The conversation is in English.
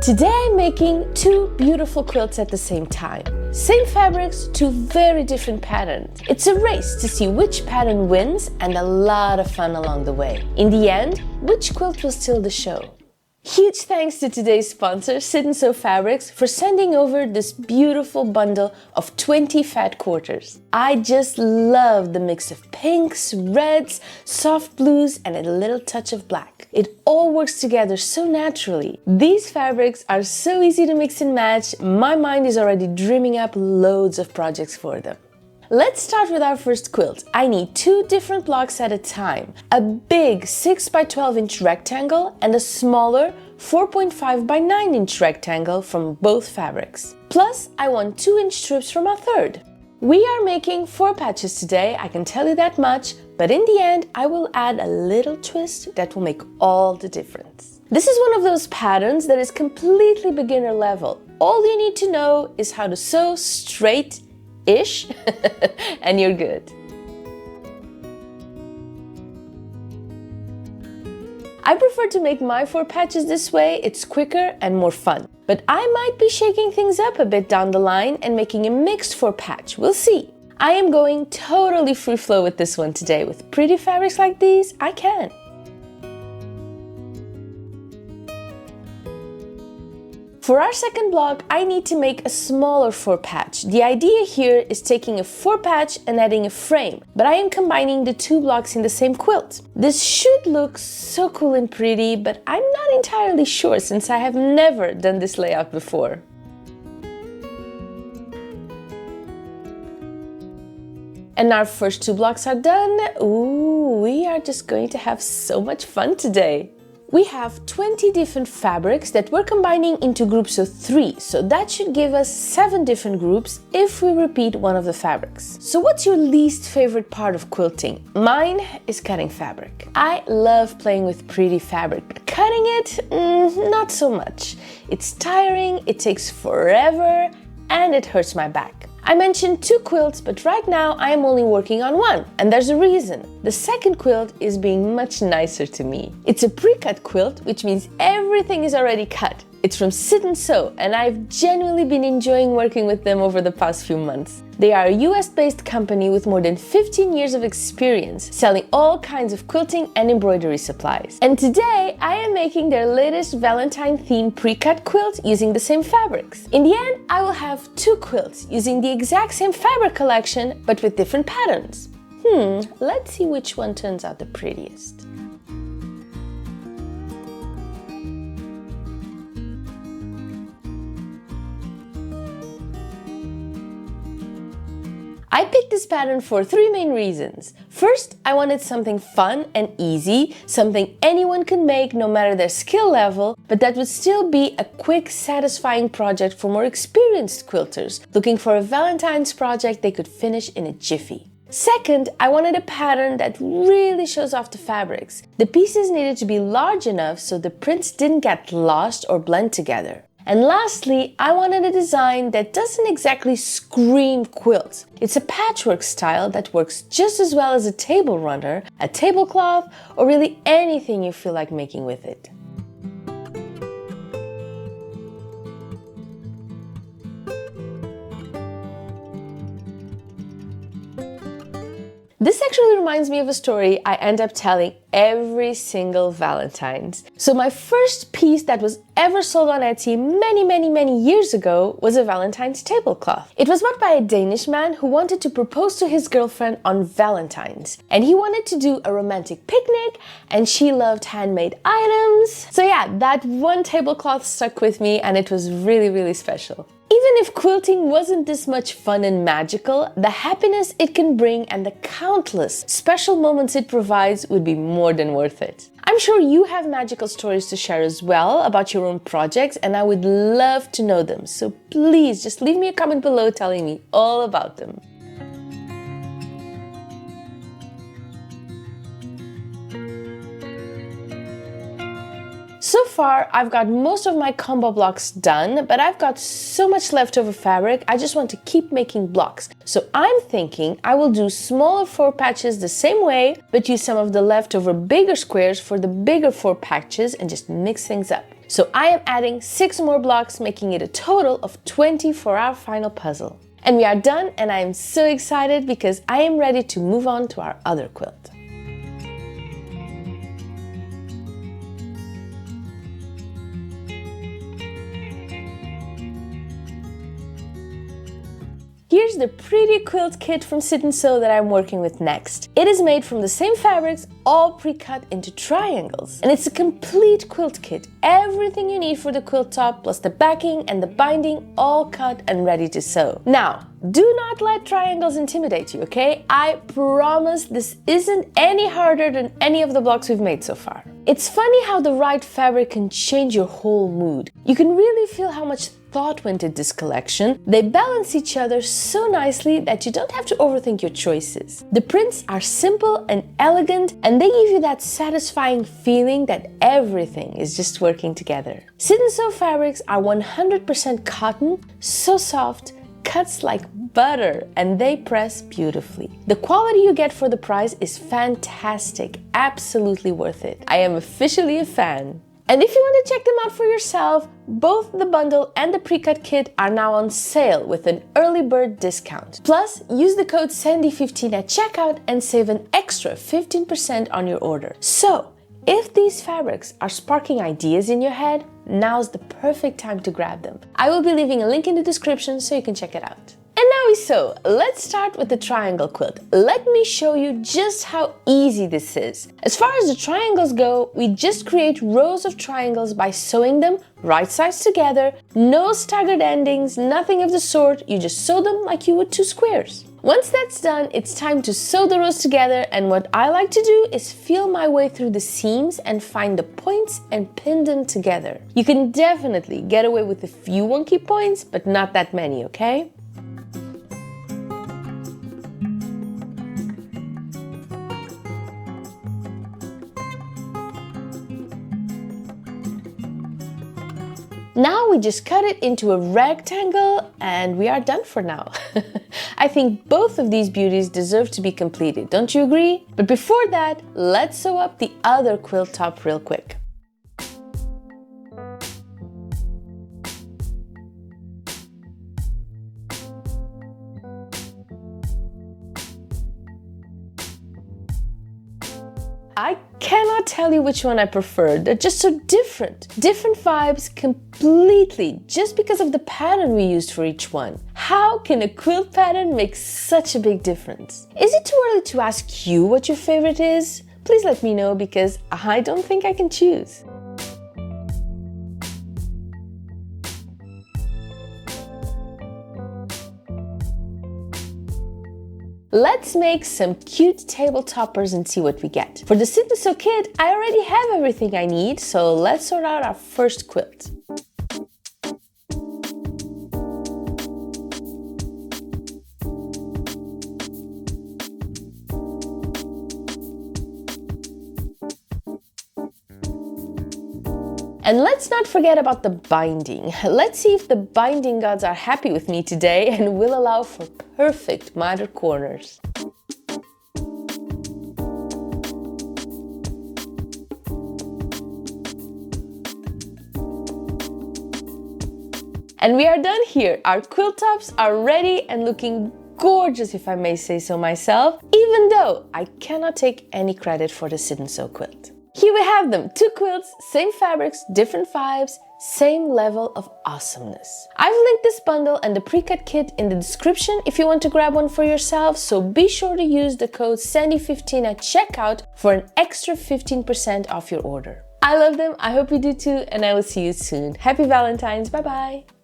Today I'm making two beautiful quilts at the same time. Same fabrics, two very different patterns. It's a race to see which pattern wins and a lot of fun along the way. In the end, which quilt will steal the show? Huge thanks to today's sponsor, Sit & Sew Fabrics, for sending over this beautiful bundle of 20 fat quarters. I just love the mix of pinks, reds, soft blues, and a little touch of black. It all works together so naturally. These fabrics are so easy to mix and match, my mind is already dreaming up loads of projects for them. Let's start with our first quilt. I need two different blocks at a time. A big 6 by 12 inch rectangle and a smaller 4.5 by 9 inch rectangle from both fabrics. Plus, I want 2-inch strips from a third. We are making 4 patches today, I can tell you that much, but in the end I will add a little twist that will make all the difference. This is one of those patterns that is completely beginner level. All you need to know is how to sew straight-ish and you're good. I prefer to make my 4 patches this way, it's quicker and more fun. But I might be shaking things up a bit down the line and making a mixed 4 patch, we'll see. I am going totally free flow with this one today. With pretty fabrics like these, I can. For our second block, I need to make a smaller 4 patch. The idea here is taking a 4 patch and adding a frame, but I am combining the 2 blocks in the same quilt. This should look so cool and pretty, but I'm not entirely sure since I have never done this layout before. And our first 2 blocks are done. Ooh, we are just going to have so much fun today. We have 20 different fabrics that we're combining into groups of 3, so that should give us 7 different groups if we repeat one of the fabrics. So what's your least favorite part of quilting? Mine is cutting fabric. I love playing with pretty fabric, but cutting it, not so much. It's tiring, it takes forever, and it hurts my back. I mentioned 2 quilts, but right now I am only working on 1, and there's a reason. The second quilt is being much nicer to me. It's a pre-cut quilt, which means everything is already cut. It's from Sit & Sew, and I've genuinely been enjoying working with them over the past few months. They are a US-based company with more than 15 years of experience, selling all kinds of quilting and embroidery supplies. And today, I am making their latest Valentine themed pre-cut quilt using the same fabrics. In the end, I will have 2 quilts using the exact same fabric collection, but with different patterns. Let's see which one turns out the prettiest. I picked this pattern for 3 main reasons. First, I wanted something fun and easy, something anyone could make no matter their skill level, but that would still be a quick, satisfying project for more experienced quilters, looking for a Valentine's project they could finish in a jiffy. Second, I wanted a pattern that really shows off the fabrics. The pieces needed to be large enough so the prints didn't get lost or blend together. And lastly, I wanted a design that doesn't exactly scream quilt. It's a patchwork style that works just as well as a table runner, a tablecloth, or really anything you feel like making with it. This actually reminds me of a story I end up telling every single Valentine's. So my first piece that was ever sold on Etsy many years ago was a Valentine's tablecloth. It was bought by a Danish man who wanted to propose to his girlfriend on Valentine's. And he wanted to do a romantic picnic, and she loved handmade items. So yeah, that one tablecloth stuck with me, and it was really special. Even if quilting wasn't this much fun and magical, the happiness it can bring and the countless special moments it provides would be more than worth it. I'm sure you have magical stories to share as well about your own projects, and I would love to know them. So please just leave me a comment below telling me all about them. So far, I've got most of my combo blocks done, but I've got so much leftover fabric, I just want to keep making blocks. So I'm thinking I will do smaller 4 patches the same way, but use some of the leftover bigger squares for the bigger 4 patches and just mix things up. So I am adding 6 more blocks, making it a total of 20 for our final puzzle. And we are done, and I am so excited because I am ready to move on to our other quilt. Here's the pretty quilt kit from Sit & Sew that I'm working with next. It is made from the same fabrics, all pre-cut into triangles. And it's a complete quilt kit. Everything you need for the quilt top, plus the backing and the binding, all cut and ready to sew. Now, do not let triangles intimidate you, okay? I promise this isn't any harder than any of the blocks we've made so far. It's funny how the right fabric can change your whole mood. You can really feel how much thought went into this collection. They balance each other so nicely that you don't have to overthink your choices. The prints are simple and elegant, and they give you that satisfying feeling that everything is just working together. Sit & Sew fabrics are 100% cotton, so soft, cuts like butter, and they press beautifully. The quality you get for the price is fantastic, absolutely worth it. I am officially a fan. And if you want to check them out for yourself, both the bundle and the pre-cut kit are now on sale with an early bird discount. Plus, use the code SANDY15 at checkout and save an extra 15% on your order. So, if these fabrics are sparking ideas in your head, now's the perfect time to grab them. I will be leaving a link in the description so you can check it out. And now we sew. Let's start with the triangle quilt. Let me show you just how easy this is. As far as the triangles go, we just create rows of triangles by sewing them right sides together. No staggered endings, nothing of the sort. You just sew them like you would 2 squares. Once that's done, it's time to sew the rows together, and what I like to do is feel my way through the seams and find the points and pin them together. You can definitely get away with a few wonky points, but not that many, okay? Now we just cut it into a rectangle and we are done for now. I think both of these beauties deserve to be completed, don't you agree? But before that, let's sew up the other quilt top real quick. I cannot tell you which one I prefer. They're just so different. Different vibes completely, just because of the pattern we used for each one. How can a quilt pattern make such a big difference? Is it too early to ask you what your favorite is? Please let me know, because I don't think I can choose. Let's make some cute table toppers and see what we get. For the Sit & Sew kit, I already have everything I need, so let's sort out our first quilt. And let's not forget about the binding. Let's see if the binding gods are happy with me today and will allow for perfect miter corners. And we are done here. Our quilt tops are ready and looking gorgeous, if I may say so myself, even though I cannot take any credit for the Sit & Sew quilt. Here we have them, 2 quilts, same fabrics, different vibes, same level of awesomeness. I've linked this bundle and the pre-cut kit in the description if you want to grab one for yourself, so be sure to use the code SANDY15 at checkout for an extra 15% off your order. I love them, I hope you do too, and I will see you soon. Happy Valentine's, bye bye!